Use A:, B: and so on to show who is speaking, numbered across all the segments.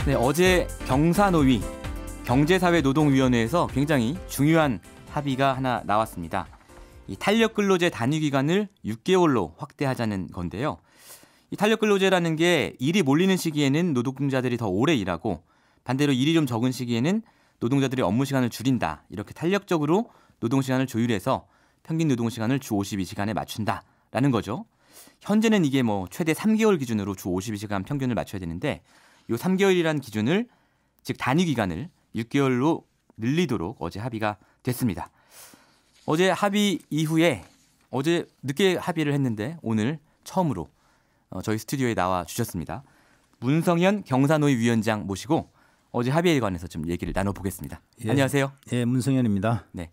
A: 네, 어제 경사노위 경제사회노동위원회에서 굉장히 중요한 합의가 하나 나왔습니다. 이 탄력근로제 단위기간을 6개월로 확대하자는 건데요. 이 탄력근로제라는 게 일이 몰리는 시기에는 노동자들이 더 오래 일하고 반대로 일이 좀 적은 시기에는 노동자들이 업무 시간을 줄인다. 이렇게 탄력적으로 노동시간을 조율해서 평균 노동시간을 주 52시간에 맞춘다라는 거죠. 현재는 이게 최대 3개월 기준으로 주 52시간 평균을 맞춰야 되는데 이 3개월이라는 기준을 즉 단위 기간을 6개월로 늘리도록 어제 합의가 됐습니다. 어제 합의 이후에 어제 늦게 합의를 했는데 오늘 처음으로 저희 스튜디오에 나와 주셨습니다. 문성현 경사노위 위원장 모시고 어제 합의에 관해서 좀 얘기를 나눠보겠습니다.
B: 예,
A: 안녕하세요.
B: 예, 문성현입니다.
A: 네,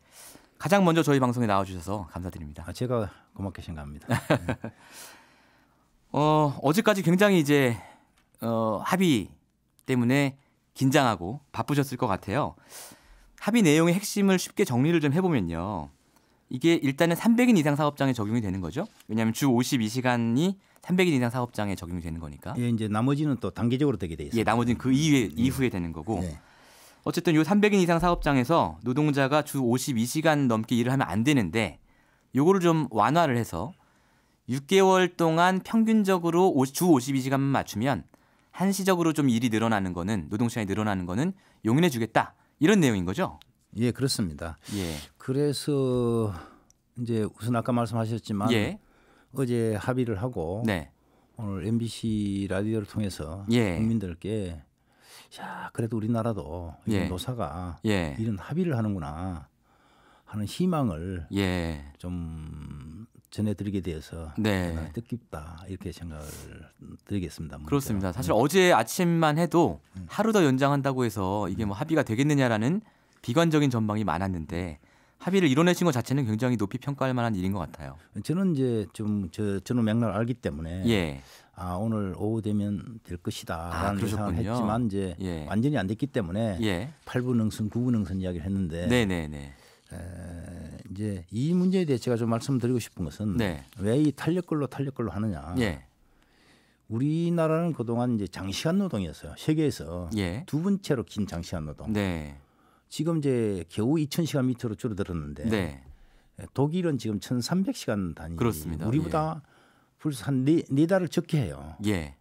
A: 가장 먼저 저희 방송에 나와주셔서 감사드립니다.
B: 제가 고맙게 생각합니다.
A: 어제까지 굉장히 이제 합의 때문에 긴장하고 바쁘셨을 것 같아요. 합의 내용의 핵심을 쉽게 정리를 좀 해보면요. 이게 일단은 300인 이상 사업장에 적용이 되는 거죠. 왜냐하면 주 52시간이 300인 이상 사업장에 적용이 되는 거니까.
B: 예, 이제 나머지는 또 단계적으로 되게 돼 있습니다.
A: 예, 나머지는 그 이후에 되는 거고.
B: 예.
A: 어쨌든 요 300인 이상 사업장에서 노동자가 주 52시간 넘게 일을 하면 안 되는데 요거를 좀 완화를 해서 6개월 동안 평균적으로 주 52시간만 맞추면 한시적으로 좀 일이 늘어나는 거는 노동시간이 늘어나는 거는 용인해 주겠다. 이런 내용인 거죠?
B: 예, 그렇습니다.
A: 예.
B: 그래서 이제 우선 아까 말씀하셨지만
A: 예.
B: 어제 합의를 하고
A: 네.
B: 오늘 MBC 라디오를 통해서
A: 예.
B: 국민들께 자, 그래도 우리나라도
A: 예.
B: 노사가
A: 예.
B: 이런 합의를 하는구나 하는 희망을
A: 예.
B: 좀 전해드리게 되어서
A: 네.
B: 뜻깊다 이렇게 생각을 드리겠습니다. 먼저.
A: 그렇습니다. 사실 어제 아침만 해도 하루 더 연장한다고 해서 이게 합의가 되겠느냐라는 비관적인 전망이 많았는데 합의를 이뤄내신 것 자체는 굉장히 높이 평가할 만한 일인 것 같아요.
B: 저는 이제 좀 저는 맥락을 알기 때문에
A: 예.
B: 오늘 오후 되면 될 것이다라는 예상을 했지만 이제
A: 예.
B: 완전히 안 됐기 때문에
A: 예.
B: 8부 능선, 9부 능선 이야기를 했는데
A: 네네네.
B: 이제 이 문제에 대해 제가 좀 말씀드리고 싶은 것은
A: 네.
B: 왜 이 탄력근로 하느냐.
A: 예.
B: 우리나라는 그동안 이제 장시간 노동이었어요. 세계에서
A: 예.
B: 두 번째로 긴 장시간 노동.
A: 네.
B: 지금 이제 겨우 2,000시간 밑으로 줄어들었는데
A: 네.
B: 독일은 지금 1,300시간 단위.
A: 그렇습니다.
B: 우리보다 벌써 한 네 달을 적게 해요.
A: 예.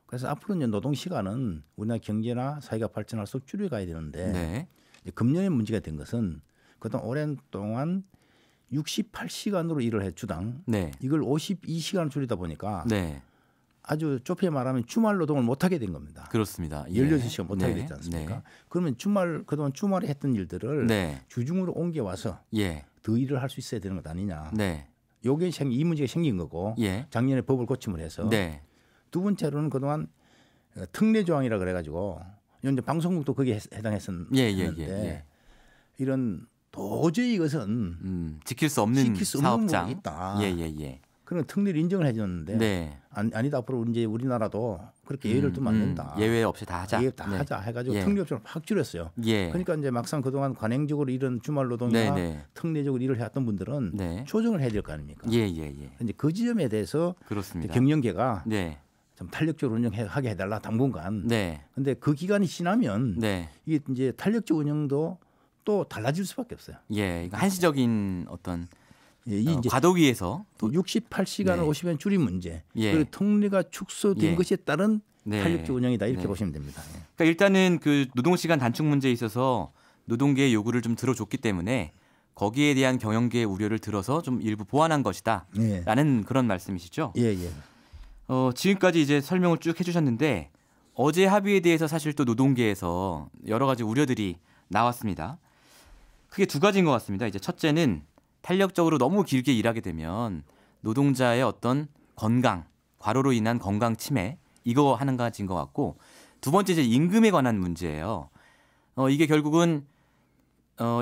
B: 그래서 앞으로 이제 노동 시간은 우리나라 경제나 사회가 발전할수록 줄여가야 되는데
A: 네.
B: 이제 금년에 문제가 된 것은 그동안 오랜 동안 68시간으로 일을 해 주당
A: 네.
B: 이걸 52시간 줄이다 보니까
A: 네.
B: 아주 좁게 말하면 주말 노동을 못 하게 된 겁니다.
A: 그렇습니다. 예.
B: 16시간 못 하게
A: 네.
B: 됐지 않습니까?
A: 네.
B: 그러면 그동안 주말에 했던 일들을
A: 네.
B: 주중으로 옮겨 와서
A: 예.
B: 더 일을 할 수 있어야 되는 것 아니냐.
A: 네.
B: 요게 이 문제가 생긴 거고
A: 예.
B: 작년에 법을 고침을 해서
A: 네.
B: 두 번째로는 그동안 특례 조항이라 그래가지고 이제 방송국도 거기에 해당했었는데
A: 예.
B: 이런 도저히 이것은
A: 지킬 수 없는 사업장
B: 부분이 있다.
A: 예.
B: 그런 특례를 인정을 해줬는데
A: 네.
B: 아니다 앞으로 이제 우리나라도 그렇게 예외를 두면 안 된다.
A: 예외 없이 다 하자.
B: 예외 다 하자 해가지고
A: 예.
B: 특례 업종을 확 줄였어요.
A: 예.
B: 그러니까 이제 막상 그동안 관행적으로 이런 주말 노동이나
A: 네.
B: 특례적으로 일을 해왔던 분들은
A: 네.
B: 조정을 해야 될 거 아닙니까?
A: 예.
B: 이제 그 지점에 대해서
A: 그렇습니다.
B: 경영계가
A: 네.
B: 좀 탄력적으로 운영하게 해달라 당분간.
A: 네.
B: 근데 그 기간이 지나면
A: 네.
B: 이게 이제 탄력적 운영도 또 달라질 수밖에 없어요.
A: 예. 이거 한시적인 어떤
B: 이 이제
A: 과도기에서
B: 68시간을
A: 네.
B: 50년 줄인 문제,
A: 예.
B: 그리고 특례가 축소된
A: 예.
B: 것에 따른
A: 네.
B: 탄력적 운영이다 이렇게
A: 네.
B: 보시면 됩니다.
A: 그러니까 일단은 그 노동시간 단축 문제에 있어서 노동계의 요구를 좀 들어줬기 때문에 거기에 대한 경영계의 우려를 들어서 좀 일부 보완한 것이다라는 그런 말씀이시죠?
B: 예.
A: 지금까지 이제 설명을 쭉 해주셨는데 어제 합의에 대해서 사실 또 노동계에서 여러 가지 우려들이 나왔습니다. 크게 두 가지인 것 같습니다. 이제 첫째는 탄력적으로 너무 길게 일하게 되면 노동자의 어떤 건강, 과로로 인한 건강 침해 이거 하는 가지인 것 같고 두 번째 이제 임금에 관한 문제예요. 이게 결국은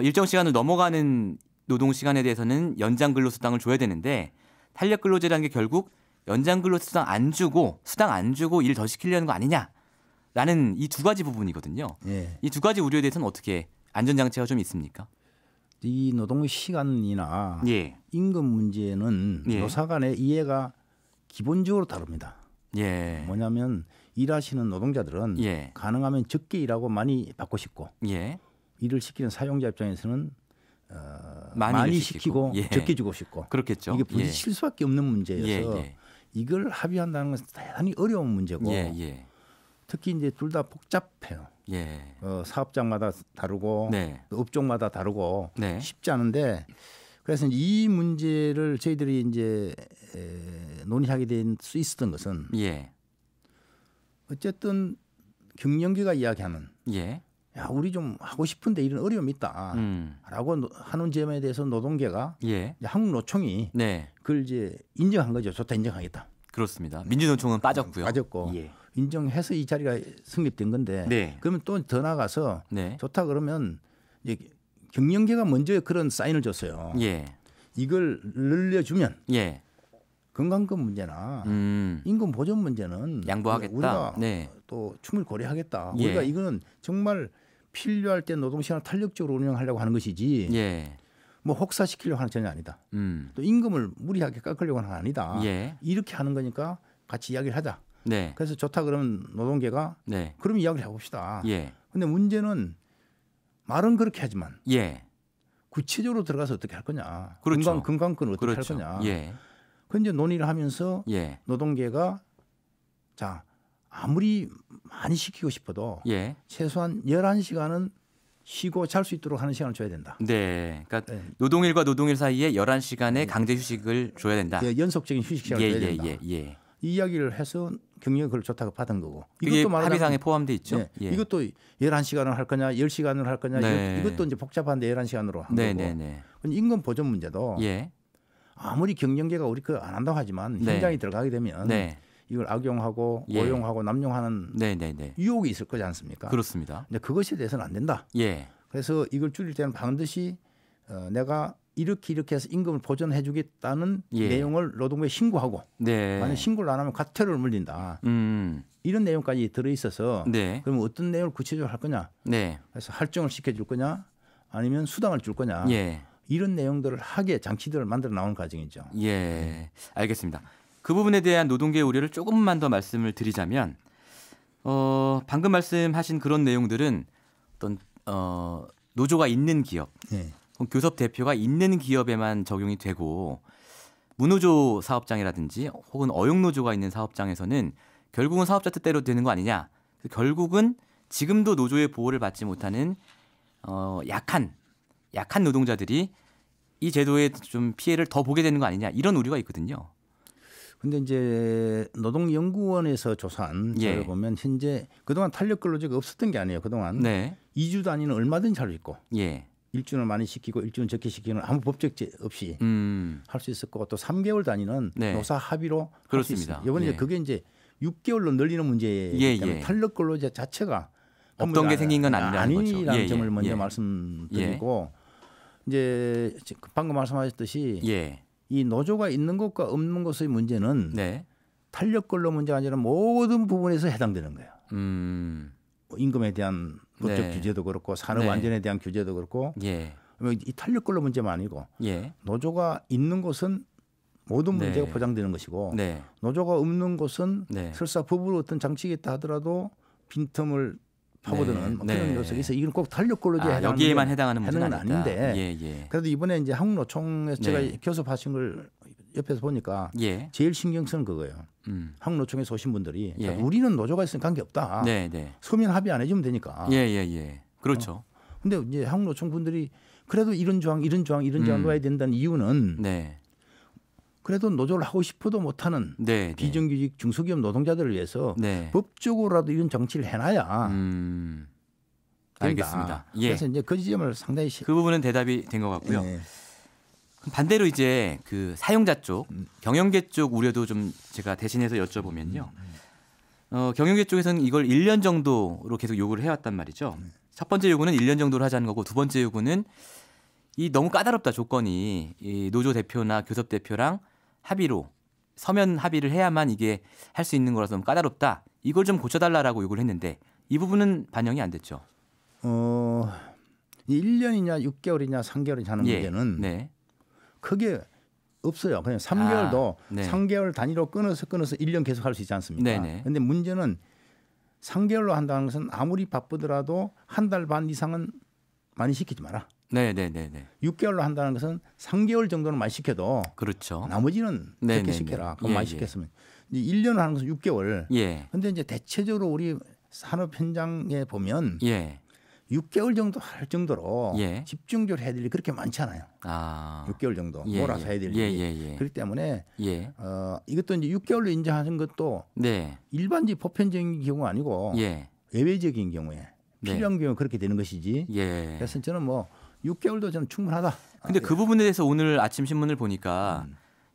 A: 일정 시간을 넘어가는 노동 시간에 대해서는 연장 근로수당을 줘야 되는데 탄력 근로제라는 게 결국 연장 근로수당 안 주고 일 더 시키려는 거 아니냐라는 이 두 가지 부분이거든요.
B: 예.
A: 이 두 가지 우려에 대해서는 어떻게 안전장치가 좀 있습니까?
B: 이 노동 시간이나
A: 예.
B: 임금 문제는
A: 예.
B: 노사 간의 이해가 기본적으로 다릅니다.
A: 예.
B: 뭐냐면 일하시는 노동자들은
A: 예.
B: 가능하면 적게 일하고 많이 받고 싶고
A: 예.
B: 일을 시키는 사용자 입장에서는
A: 많이
B: 시키고
A: 예.
B: 적게 주고 싶고
A: 그렇겠죠.
B: 이게 부딪힐 수밖에 없는 문제여서
A: 예. 예.
B: 이걸 합의한다는 것은 대단히 어려운 문제고
A: 예. 예.
B: 특히 이제 둘 다 복잡해요.
A: 예.
B: 사업장마다 다르고
A: 네.
B: 업종마다 다르고
A: 네.
B: 쉽지 않은데 그래서 이 문제를 저희들이 이제 논의하게 될 수 있었던 것은
A: 예.
B: 어쨌든 경영계가 이야기하는
A: 예.
B: 야 우리 좀 하고 싶은데 이런 어려움이 있다라고 하는 점에 대해서 노동계가
A: 예.
B: 한국노총이
A: 네.
B: 그걸 이제 인정한 거죠. 좋다 인정하겠다.
A: 그렇습니다. 민주노총은 빠졌고요.
B: 빠졌고
A: 예.
B: 인정해서 이 자리가 성립된 건데
A: 네.
B: 그러면 또 더 나가서
A: 네.
B: 좋다 그러면 이제 경영계가 먼저 그런 사인을 줬어요.
A: 예.
B: 이걸 늘려주면
A: 예.
B: 건강금 문제나 임금 보전 문제는
A: 양보하겠다.
B: 우리가
A: 네.
B: 또 충분히 고려하겠다.
A: 예.
B: 우리가 이거는 정말 필요할 때 노동시간을 탄력적으로 운영하려고 하는 것이지
A: 예.
B: 뭐 혹사시키려고 하는 전혀 아니다. 또 임금을 무리하게 깎으려고 하는 건 아니다.
A: 예.
B: 이렇게 하는 거니까 같이 이야기를 하자.
A: 네.
B: 그래서 좋다 그러면 노동계가
A: 네.
B: 그럼 이야기를 해봅시다.
A: 예.
B: 근데 문제는 말은 그렇게 하지만
A: 예.
B: 구체적으로 들어가서 어떻게 할 거냐.
A: 그렇죠.
B: 건강권 어떻게
A: 그렇죠.
B: 할 거냐.
A: 예.
B: 그 이제 논의를 하면서
A: 예.
B: 노동계가 자 아무리 많이 시키고 싶어도
A: 예.
B: 최소한 11시간은 쉬고 잘 수 있도록 하는 시간을 줘야 된다.
A: 네. 그러니까
B: 네.
A: 노동일과 노동일 사이에 11시간의 강제 휴식을 줘야 된다.
B: 연속적인 휴식 시간을 줘야 된다.
A: 예.
B: 이 이야기를 해서 경영이 그걸 좋다고 받은 거고.
A: 이게
B: 이것도 말하자면
A: 합의상에 포함돼 있죠.
B: 네,
A: 예.
B: 이것도 11시간을 할 거냐 10시간을 할 거냐
A: 네.
B: 이것도 이제 복잡한데 11시간으로 한 거고.
A: 네.
B: 임금 보전 문제도
A: 예.
B: 아무리 경영계가 우리 거 안 한다고 하지만
A: 네.
B: 현장에 들어가게 되면
A: 네.
B: 이걸 악용하고
A: 예.
B: 오용하고 남용하는
A: 네.
B: 유혹이 있을 거지 않습니까?
A: 그렇습니다.
B: 근데 그것에 대해서는 안 된다.
A: 예.
B: 그래서 이걸 줄일 때는 반드시 내가 이렇게 해서 임금을 보전해 주겠다는
A: 예.
B: 내용을 노동부에 신고하고
A: 네.
B: 만약 신고를 안 하면 과태료를 물린다.
A: 음.
B: 이런 내용까지 들어 있어서
A: 네.
B: 그러면 어떤 내용을 구체적으로 할 거냐?
A: 네.
B: 그래서 할증을 시켜줄 거냐? 아니면 수당을 줄 거냐?
A: 예.
B: 이런 내용들을 하게 장치들을 만들어 나오는 과정이죠.
A: 예. 알겠습니다. 그 부분에 대한 노동계의 우려를 조금만 더 말씀을 드리자면 방금 말씀하신 그런 내용들은 어떤 노조가 있는 기업,
B: 네.
A: 교섭 대표가 있는 기업에만 적용이 되고 무노조 사업장이라든지 혹은 어용노조가 있는 사업장에서는 결국은 사업자 뜻대로 되는 거 아니냐. 결국은 지금도 노조의 보호를 받지 못하는 약한 노동자들이 이 제도에 좀 피해를 더 보게 되는 거 아니냐. 이런 우려가 있거든요.
B: 근데 이제 노동연구원에서 조사한
A: 예.
B: 자료를 보면 현재 그동안 탄력 근로제가 없었던 게 아니에요. 그동안
A: 네.
B: 2주 단위는 얼마든지 할 수 있고
A: 예.
B: 1주는 많이 시키고 1주는 적게 시키는 아무 법적 제 없이 할 수 있었고 또 3개월 단위는
A: 네.
B: 노사 합의로 할 수
A: 그렇습니다.
B: 있어요. 이번에
A: 예.
B: 그게 이제 6개월로 늘리는 문제이기 때문에 탄력 근로제 자체가
A: 없던 게 생긴 건 아니라는 거죠.
B: 아니라는 점을 먼저 말씀드리고 이제 방금 말씀하셨듯이
A: 예.
B: 이 노조가 있는 것과 없는 것의 문제는
A: 네.
B: 탄력 근로 문제가 아니라 모든 부분에서 해당되는 거예요. 뭐 임금에 대한 법적
A: 네.
B: 규제도 그렇고 산업
A: 네.
B: 안전에 대한 규제도 그렇고
A: 예.
B: 이 탄력 근로 문제만 아니고
A: 예.
B: 노조가 있는 곳은 모든
A: 네.
B: 문제가 포장되는 것이고
A: 네.
B: 노조가 없는 곳은
A: 네.
B: 설사 법으로 어떤 장치가 있다 하더라도 빈틈을 파고드는 뭐 그런 요소가 있어. 이건 꼭 탄력 근로제에
A: 여기에만 해당하는 문제는
B: 아닌데.
A: 예.
B: 그래도 이번에 이제 한국노총에서 제가
A: 네.
B: 교섭하신 걸 옆에서 보니까
A: 예.
B: 제일 신경 쓰는 그거예요. 한국노총에서 오신 분들이
A: 예.
B: 우리는 노조가 있으면 관계 없다.
A: 네.
B: 서면 합의 안 해주면 되니까.
A: 예. 그렇죠.
B: 근데 이제 한국노총 분들이 그래도 이런 조항 넣어야 된다는 이유는
A: 네.
B: 그래도 노조를 하고 싶어도 못하는
A: 네.
B: 비정규직 중소기업 노동자들을 위해서
A: 네.
B: 법적으로라도 이런 정치를 해놔야 된다.
A: 알겠습니다. 예.
B: 그래서 이제 그 지점을 상당히
A: 그 부분은 대답이 된 것 같고요.
B: 네.
A: 반대로 이제 그 사용자 쪽, 경영계 쪽 우려도 좀 제가 대신해서 여쭤보면요. 경영계 쪽에서는 이걸 1년 정도로 계속 요구를 해왔단 말이죠. 첫 번째 요구는 1년 정도로 하자는 거고 두 번째 요구는 이 너무 까다롭다 조건이 이 노조 대표나 교섭 대표랑 합의로 서면 합의를 해야만 이게 할 수 있는 거라서 너무 까다롭다. 이걸 좀 고쳐달라라고 요구를 했는데 이 부분은 반영이 안 됐죠.
B: 1년이냐 6개월이냐 3개월이냐 하는 문제는
A: 네.
B: 크게 없어요. 그냥 3개월도
A: 네.
B: 3개월 단위로 끊어서 1년 계속 할 수 있지 않습니까?
A: 네네.
B: 그런데 문제는 3개월로 한다는 것은 아무리 바쁘더라도 한 달 반 이상은 많이 시키지 마라.
A: 네네네네.
B: 6개월로 한다는 것은 3개월 정도는 많이 시켜도
A: 그렇죠.
B: 나머지는
A: 네네네.
B: 그렇게 시켜라. 그럼
A: 예,
B: 많이
A: 예.
B: 시켰으면 이제 1년 하는 것은 6개월.
A: 예.
B: 근데 이제 대체적으로 우리 산업 현장에 보면
A: 예.
B: 6개월 정도 할 정도로
A: 예.
B: 집중적으로 해야 될 일이 그렇게 많지 않아요.
A: 아.
B: 6개월 정도
A: 예,
B: 몰아서
A: 예.
B: 해야 될
A: 예,
B: 일이.
A: 예, 예.
B: 그렇기 때문에
A: 예.
B: 이것도 이제 6개월로 인정하는 것도
A: 네.
B: 일반적 보편적인 경우가 아니고
A: 예.
B: 예외적인 경우에
A: 네.
B: 필요한 경우에 그렇게 되는 것이지.
A: 예.
B: 그래서 저는 뭐 6개월도 저는 충분하다.
A: 근데 그 부분에 대해서 오늘 아침 신문을 보니까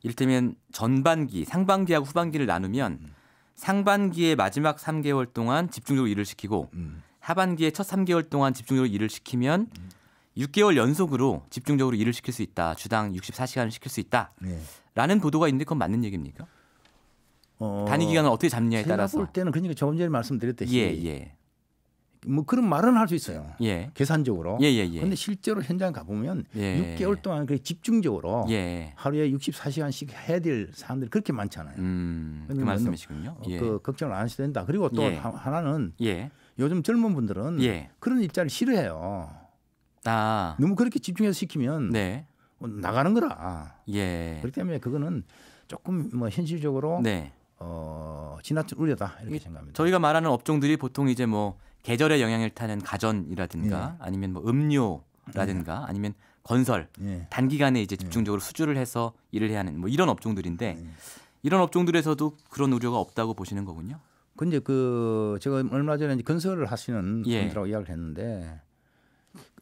A: 이를테면 전반기, 상반기하고 후반기를 나누면 상반기의 마지막 3개월 동안 집중적으로 일을 시키고 하반기의 첫 3개월 동안 집중적으로 일을 시키면 6개월 연속으로 집중적으로 일을 시킬 수 있다. 주당 64시간을 시킬 수 있다.
B: 네.
A: 라는 보도가 있는데 그건 맞는 얘기입니까? 단위 기간을 어떻게 잡느냐에
B: 제가
A: 따라서.
B: 볼 때는 그러니까 조금 전에 말씀드렸듯이
A: 예, 예.
B: 뭐 그런 말은 할 수 있어요.
A: 예.
B: 계산적으로.
A: 예, 예, 예.
B: 그런데 실제로 현장 가보면
A: 예.
B: 6개월 동안 그렇게 집중적으로
A: 예.
B: 하루에 64시간씩 해야 될 사람들이 그렇게 많지 않아요.
A: 그
B: 근데
A: 말씀이시군요. 예.
B: 그 걱정을 안 하셔도 된다. 그리고 또
A: 예.
B: 하나는
A: 예.
B: 요즘 젊은 분들은
A: 예.
B: 그런 일자리를 싫어해요.
A: 아.
B: 너무 그렇게 집중해서 시키면
A: 네.
B: 나가는 거라.
A: 예.
B: 그렇기 때문에 그거는 조금 뭐 현실적으로
A: 네.
B: 지나친 우려다 이렇게 생각합니다.
A: 저희가 말하는 업종들이 보통 이제 뭐 계절의 영향을 타는 가전이라든가 아니면 뭐 음료라든가 아니면 건설
B: 예.
A: 단기간에 이제 집중적으로 수주를 해서 일을 해야 하는 뭐 이런 업종들인데 이런 업종들에서도 그런 우려가 없다고 보시는 거군요.
B: 근데 그 제가 얼마 전에 이제 건설을 하시는
A: 예.
B: 분들하고 이야기를 했는데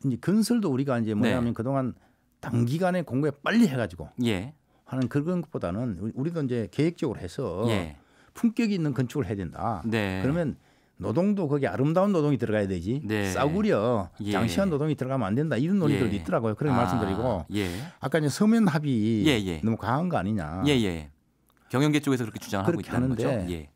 B: 이제 건설도 우리가 이제 뭐냐면
A: 네.
B: 그동안 단기간에 공부에 빨리 해가지고
A: 예.
B: 하는 그런 것보다는 우리도 이제 계획적으로 해서
A: 예.
B: 품격 있는 건축을 해야 된다.
A: 네.
B: 그러면 노동도 거기 아름다운 노동이 들어가야 되지.
A: 네.
B: 싸구려
A: 예.
B: 장시한 노동이 들어가면 안 된다. 이런 논리들도
A: 예.
B: 있더라고요. 그런 말씀드리고
A: 예.
B: 아까 이제 서면 합의
A: 예, 예.
B: 너무 강한 거 아니냐.
A: 예, 예. 경영계 쪽에서 그렇게 주장을 하고
B: 그렇게
A: 있다는 거죠.
B: 하는데
A: 예.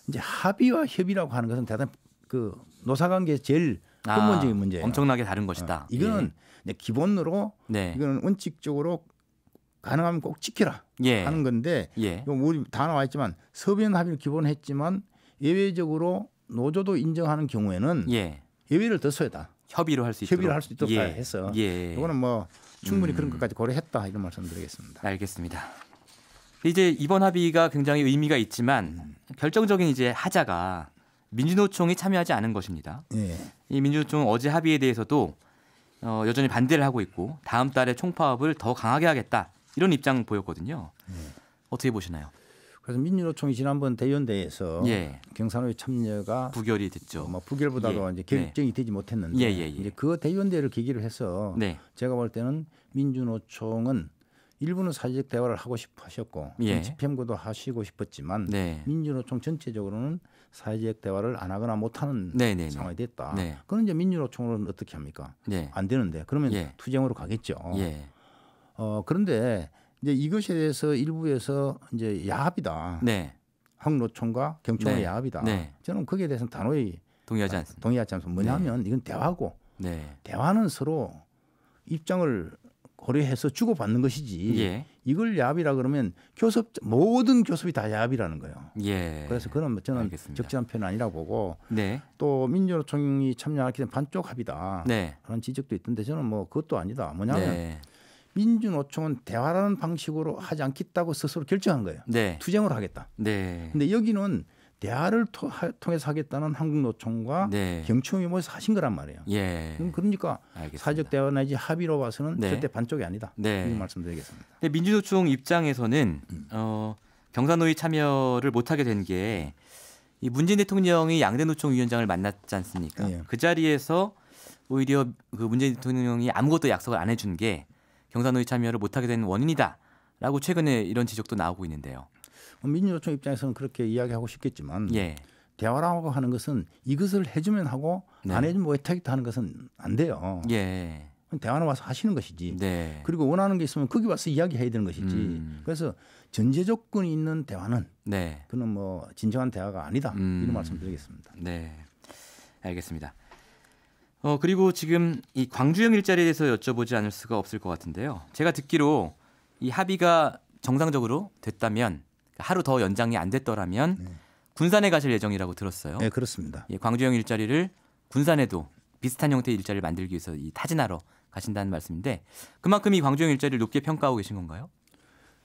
B: 이제 합의와 협의라고 하는 것은 대단히 그 노사관계 제일 근본적인 문제예요.
A: 엄청나게 다른 것이다.
B: 이거는 이제 기본으로
A: 네.
B: 이거는 원칙적으로 가능하면 꼭 지켜라
A: 예.
B: 하는 건데
A: 예.
B: 이거 우리 다 나와 있지만 서면 합의를 기본했지만 예외적으로 노조도 인정하는 경우에는
A: 예.
B: 예외를 더 써야다.
A: 협의를 할 수 있도록.
B: 협의를 할 수 있도록
A: 예.
B: 해서
A: 예.
B: 이거는 뭐 충분히 그런 것까지 고려했다 이런 말씀드리겠습니다.
A: 알겠습니다. 이제 이번 합의가 굉장히 의미가 있지만 결정적인 이제 하자가 민주노총이 참여하지 않은 것입니다.
B: 예.
A: 이 민주노총은 어제 합의에 대해서도 여전히 반대를 하고 있고 다음 달에 총파업을 더 강하게 하겠다 이런 입장 보였거든요. 어떻게 보시나요?
B: 그래서 민주노총이 지난번 대의원대회에서
A: 예.
B: 경산호의 참여가
A: 부결이 됐죠.
B: 뭐 부결보다도
A: 예.
B: 이제 결정이 되지 못했는데
A: 예, 예, 예.
B: 이제 그 대의원대회를 계기로 해서
A: 네.
B: 제가 볼 때는 민주노총은 일부는 사회적 대화를 하고 싶어 하셨고
A: 예.
B: 집행부도 하시고 싶었지만
A: 네.
B: 민주노총 전체적으로는 사회적 대화를 안 하거나 못하는
A: 네, 네, 네.
B: 상황이 됐다.
A: 네.
B: 그럼 이제 민주노총은 어떻게 합니까?
A: 네.
B: 안 되는데 그러면
A: 예.
B: 투쟁으로 가겠죠.
A: 예.
B: 그런데 이제 이것에 대해서 일부에서 이제 야합이다.
A: 네.
B: 한국노총과 경총의
A: 네.
B: 야합이다.
A: 네.
B: 저는 거기에 대해서는 단호히
A: 동의하지 않습니다.
B: 동의하지 않습니다. 뭐냐면 이건 대화고
A: 네.
B: 대화는 서로 입장을 고려해서 주고받는 것이지
A: 예.
B: 이걸 야합이라 그러면 모든 교섭이 다 야합이라는 거예요.
A: 예.
B: 그래서 그건 저는
A: 알겠습니다.
B: 적절한 표현 아니라고 보고
A: 네.
B: 또 민주노총이 참여하기 때문에 반쪽 합의다.
A: 네.
B: 그런 지적도 있던데 저는 뭐 그것도 아니다. 뭐냐면
A: 네.
B: 민주노총은 대화라는 방식으로 하지 않겠다고 스스로 결정한 거예요.
A: 네.
B: 투쟁으로 하겠다.
A: 네.
B: 근데 여기는 대화를 통해서 하겠다는 한국노총과
A: 네.
B: 경총이 모여서 하신 거란 말이에요.
A: 예.
B: 그러니까
A: 알겠습니다.
B: 사회적 대화 내지 합의로 봐서는
A: 네.
B: 절대 반쪽이 아니다.
A: 네.
B: 이런 말씀드리겠습니다.
A: 근데 민주노총 입장에서는 경사노위 참여를 못하게 된 게 이 문재인 대통령이 양대 노총 위원장을 만났지 않습니까?
B: 예.
A: 그 자리에서 오히려 그 문재인 대통령이 아무것도 약속을 안 해준 게 경사노위 참여를 못하게 된 원인이다라고 최근에 이런 지적도 나오고 있는데요.
B: 민주노총 입장에서는 그렇게 이야기하고 싶겠지만
A: 예.
B: 대화라고 하는 것은 이것을 해주면 하고
A: 네.
B: 안 해주면 못하겠다 하는 것은 안 돼요.
A: 예.
B: 대화는 와서 하시는 것이지.
A: 네.
B: 그리고 원하는 게 있으면 거기 와서 이야기해야 되는 것이지.
A: 음.
B: 그래서 전제 조건이 있는 대화는
A: 네.
B: 그는 뭐 진정한 대화가 아니다. 이런 말씀드리겠습니다.
A: 네. 알겠습니다. 그리고 지금 이 광주형 일자리에 대해서 여쭤보지 않을 수가 없을 것 같은데요. 제가 듣기로 이 합의가 정상적으로 됐다면 하루 더 연장이 안 됐더라면 군산에 가실 예정이라고 들었어요.
B: 네, 그렇습니다.
A: 예, 광주형 일자리를 군산에도 비슷한 형태의 일자리를 만들기 위해서 이 타진하러 가신다는 말씀인데 그만큼 이 광주형 일자리를 높게 평가하고 계신 건가요?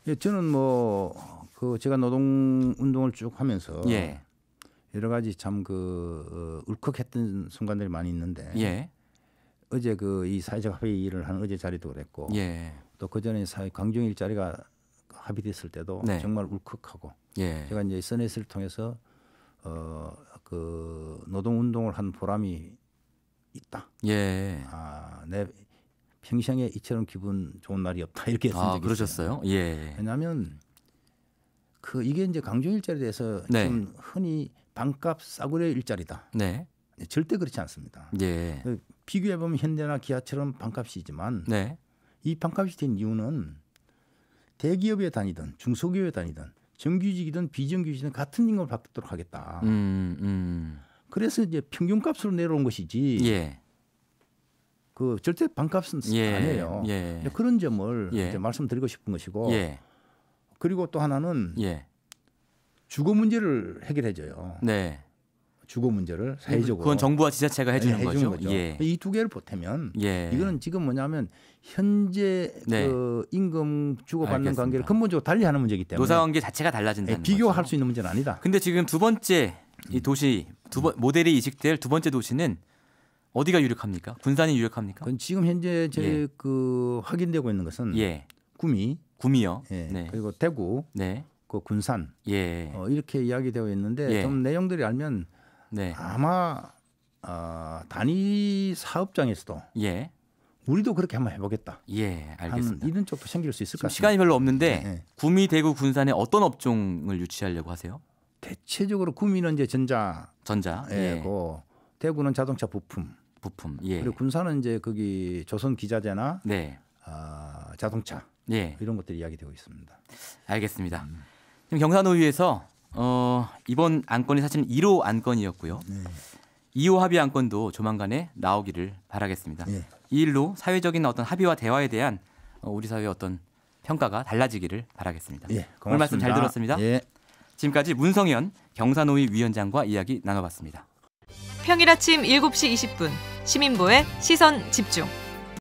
B: 예, 저는 그 제가 노동 운동을 쭉 하면서
A: 예.
B: 여러 가지 참 울컥했던 순간들이 많이 있는데
A: 예.
B: 어제 이 사회적 합의를 한 어제 자리도 그랬고
A: 예.
B: 또 그 전에 광주형 일자리가 합의됐을 때도
A: 네.
B: 정말 울컥하고
A: 예.
B: 제가 이제 SNS를 통해서 노동 운동을 한 보람이 있다.
A: 예.
B: 내 평생에 이처럼 기분 좋은 날이 없다 이렇게 했던 적이
A: 그러셨어요?
B: 있어요.
A: 예.
B: 왜냐하면 이게 이제 광주형 일자리에 대해서
A: 네.
B: 좀 흔히 반값 싸구려 일자리다.
A: 네.
B: 절대 그렇지 않습니다.
A: 예.
B: 비교해 보면 현대나 기아처럼 반값이지만
A: 네.
B: 이 반값이 된 이유는 대기업에 다니든 중소기업에 다니든 정규직이든 비정규직이든 같은 임금을 받도록 하겠다. 그래서 이제 평균값으로 내려온 것이지.
A: 예.
B: 절대 반값은 아니에요.
A: 예.
B: 그런 점을
A: 예.
B: 이제 말씀드리고 싶은 것이고.
A: 예.
B: 그리고 또 하나는
A: 예.
B: 주거 문제를 해결해줘요.
A: 네.
B: 주거 문제를 사회적으로.
A: 그건 정부와 지자체가 해주는 거죠.
B: 예. 이 두 개를 보태면
A: 예.
B: 이거는 지금 뭐냐면 현재
A: 네.
B: 임금 주고받는
A: 알겠습니다.
B: 관계를 근본적으로 달리하는 문제이기 때문에
A: 노사관계 자체가 달라진다는
B: 비교할
A: 거죠.
B: 수 있는 문제는 아니다.
A: 근데 지금 두 번째 이 도시 모델이 이식될 두 번째 도시는 어디가 유력합니까? 군산이 유력합니까?
B: 그건 지금 현재 제 확인되고 있는 것은
A: 예.
B: 구미요.
A: 예. 네.
B: 그리고 대구,
A: 네.
B: 군산
A: 예.
B: 이렇게 이야기되어 있는데
A: 예.
B: 좀 내용들이 알면
A: 네.
B: 아마 단위 사업장에서도
A: 예.
B: 우리도 그렇게 한번 해보겠다.
A: 예. 알겠습니다.
B: 이런 쪽도 생길 수 있을 것 같습니다.
A: 시간이 별로 없는데
B: 네.
A: 구미, 대구, 군산에 어떤 업종을 유치하려고 하세요?
B: 대체적으로 구미는 이제 전자,
A: 예.
B: 대구는 자동차 부품,
A: 예.
B: 그리고 군산은 이제 거기 조선 기자재나
A: 네.
B: 자동차
A: 예.
B: 이런 것들이 이야기되고 있습니다.
A: 알겠습니다. 지금 경사노위에서 이번 안건이 사실은 1호 안건이었고요.
B: 네.
A: 2호 합의 안건도 조만간에 나오기를 바라겠습니다.
B: 네.
A: 이 일로 사회적인 어떤 합의와 대화에 대한 우리 사회의 어떤 평가가 달라지기를 바라겠습니다.
B: 예, 고맙습니다.
A: 오늘 말씀 잘 들었습니다.
B: 예.
A: 지금까지 문성현 경사노위 위원장과 이야기 나눠봤습니다.
C: 평일 아침 7시 20분 시민보의 시선 집중.